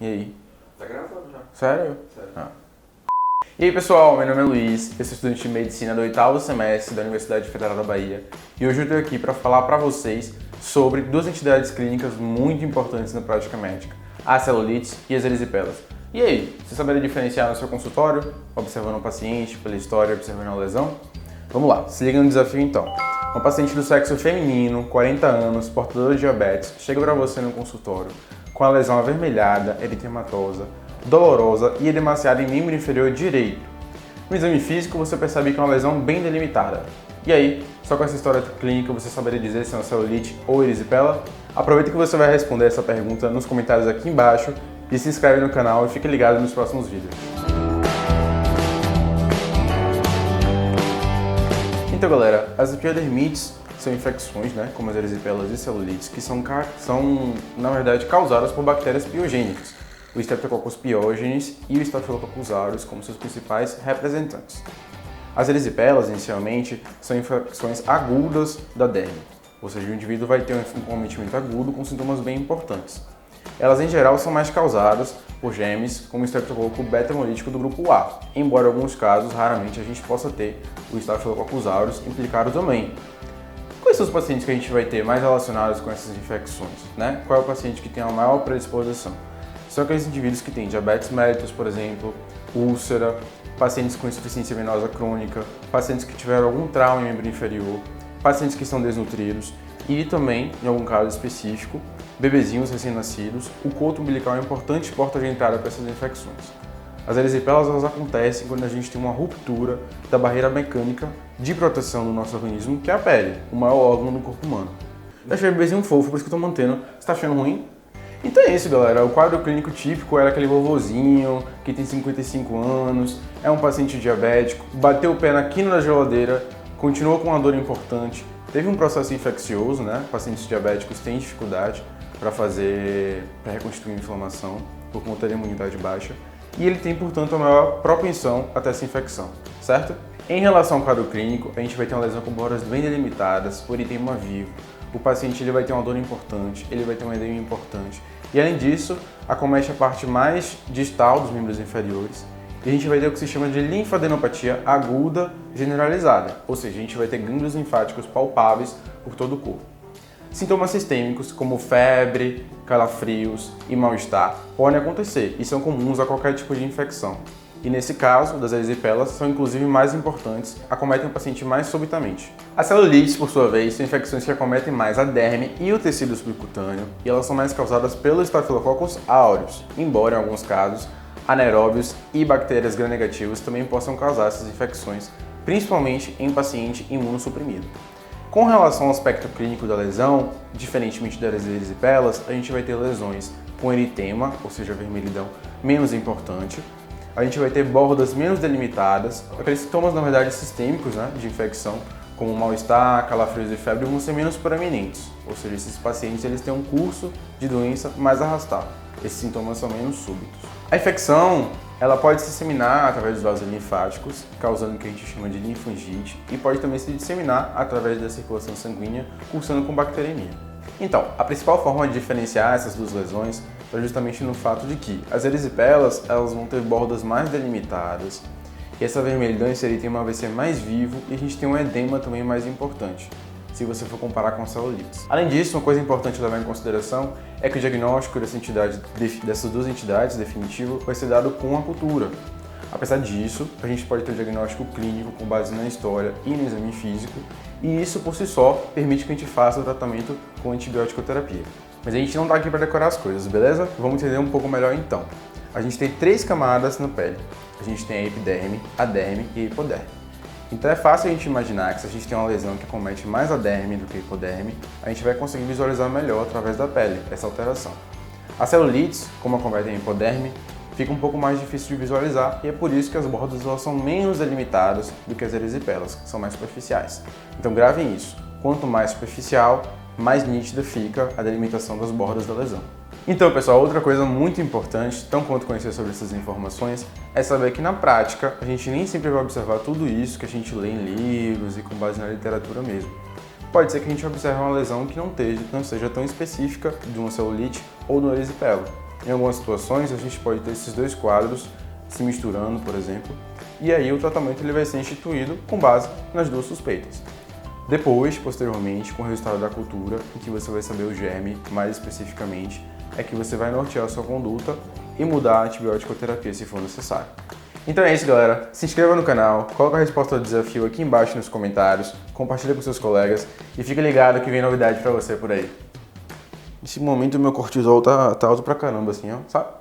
E aí? Tá gravando já. Sério? Sério. Ah. E aí pessoal, meu nome é Luiz, eu sou estudante de Medicina do 8º semestre da Universidade Federal da Bahia e hoje eu estou aqui para falar para vocês sobre duas entidades clínicas muito importantes na prática médica, as celulites e as erisipelas. E aí, você saberia diferenciar no seu consultório, observando o paciente, pela história, observando a lesão? Vamos lá, se liga no desafio então. Uma paciente do sexo feminino, 40 anos, portadora de diabetes, chega para você no consultório com a lesão avermelhada, eritematosa, dolorosa e edemaciada em membro inferior direito. No exame físico você percebe que é uma lesão bem delimitada. E aí, só com essa história clínica você saberia dizer se é uma celulite ou erisipela? Aproveita que você vai responder essa pergunta nos comentários aqui embaixo e se inscreve no canal e fique ligado nos próximos vídeos. Então galera, as epidermites são infecções, como as erisipelas e celulites, que são na verdade causadas por bactérias piogênicas, o Streptococcus pyogenes e o Staphylococcus aureus como seus principais representantes. As erisipelas, inicialmente, são infecções agudas da derme, ou seja, o indivíduo vai ter um cometimento agudo com sintomas bem importantes. Elas, em geral, são mais causadas por germes como o Streptococcus beta-hemolítico do grupo A, embora em alguns casos, raramente, a gente possa ter o Staphylococcus aureus implicado também. Quais são os pacientes que a gente vai ter mais relacionados com essas infecções? Qual é o paciente que tem a maior predisposição? São aqueles indivíduos que têm diabetes mellitus, por exemplo, úlcera, pacientes com insuficiência venosa crônica, pacientes que tiveram algum trauma em membro inferior, pacientes que estão desnutridos e também, em algum caso específico, bebezinhos recém-nascidos. O coto umbilical é uma importante porta de entrada para essas infecções. As erisipelas elas acontecem quando a gente tem uma ruptura da barreira mecânica de proteção do nosso organismo, que é a pele, o maior órgão do corpo humano. Eu achei o bebezinho fofo, por isso que eu tô mantendo. Você tá achando ruim? Então é isso, galera. O quadro clínico típico era aquele vovozinho que tem 55 anos, é um paciente diabético, bateu o pé na quina da geladeira, continuou com uma dor importante, teve um processo infeccioso, Pacientes diabéticos têm dificuldade para reconstituir a inflamação por conta da imunidade baixa. E ele tem, portanto, a maior propensão a ter essa infecção, certo? Em relação ao quadro clínico, a gente vai ter uma lesão com bordas bem delimitadas, o eritema vivo. O paciente ele vai ter uma dor importante, ele vai ter um edema importante. E além disso, acomete a parte mais distal dos membros inferiores. E a gente vai ter o que se chama de linfadenopatia aguda generalizada, ou seja, a gente vai ter gânglios linfáticos palpáveis por todo o corpo. Sintomas sistêmicos, como febre, calafrios e mal-estar, podem acontecer e são comuns a qualquer tipo de infecção. E nesse caso, das erisipelas, são inclusive mais importantes, acometem o paciente mais subitamente. As celulites, por sua vez, são infecções que acometem mais a derme e o tecido subcutâneo, e elas são mais causadas pelo Staphylococcus aureus, embora em alguns casos, anaeróbios e bactérias gram-negativas também possam causar essas infecções, principalmente em paciente imunossuprimido. Com relação ao aspecto clínico da lesão, diferentemente das erisipelas, a gente vai ter lesões com eritema, ou seja, vermelhidão menos importante. A gente vai ter bordas menos delimitadas, aqueles sintomas, na verdade, sistêmicos de infecção, como mal-estar, calafrios e febre, vão ser menos proeminentes, ou seja, esses pacientes eles têm um curso de doença mais arrastado. Esses sintomas são menos súbitos. A infecção ela pode se disseminar através dos vasos linfáticos, causando o que a gente chama de linfangite, e pode também se disseminar através da circulação sanguínea, cursando com bacteremia. Então, a principal forma de diferenciar essas duas lesões é justamente no fato de que as erisipelas elas vão ter bordas mais delimitadas, e essa vermelhidão, esse eritema vai ser mais vivo, e a gente tem um edema também mais importante, se você for comparar com as celulites. Além disso, uma coisa importante a levar em consideração é que o diagnóstico dessas duas entidades definitivo vai ser dado com a cultura. Apesar disso, a gente pode ter o diagnóstico clínico com base na história e no exame físico, e isso por si só permite que a gente faça o tratamento com antibiótico-terapia. Mas a gente não está aqui para decorar as coisas, beleza? Vamos entender um pouco melhor então. A gente tem 3 camadas na pele. A gente tem a epiderme, a derme e a hipoderme. Então é fácil a gente imaginar que se a gente tem uma lesão que acomete mais a derme do que a hipoderme, a gente vai conseguir visualizar melhor através da pele essa alteração. As celulites, como acometem a hipoderme, fica um pouco mais difícil de visualizar e é por isso que as bordas elas são menos delimitadas do que as erisipelas, que são mais superficiais. Então gravem isso, quanto mais superficial, mais nítida fica a delimitação das bordas da lesão. Então, pessoal, outra coisa muito importante, tão quanto conhecer sobre essas informações, é saber que na prática a gente nem sempre vai observar tudo isso que a gente lê em livros e com base na literatura mesmo. Pode ser que a gente observe uma lesão que não seja tão específica de uma celulite ou de uma erisipela. Em algumas situações, a gente pode ter esses dois quadros se misturando, por exemplo, e aí o tratamento ele vai ser instituído com base nas duas suspeitas. Depois, posteriormente, com o resultado da cultura, em que você vai saber o germe mais especificamente, é que você vai nortear a sua conduta e mudar a antibiótico-terapia se for necessário. Então é isso, galera. Se inscreva no canal, coloca a resposta ao desafio aqui embaixo nos comentários, compartilha com seus colegas e fica ligado que vem novidade pra você por aí. Nesse momento o meu cortisol tá alto pra caramba, assim, ó, sabe?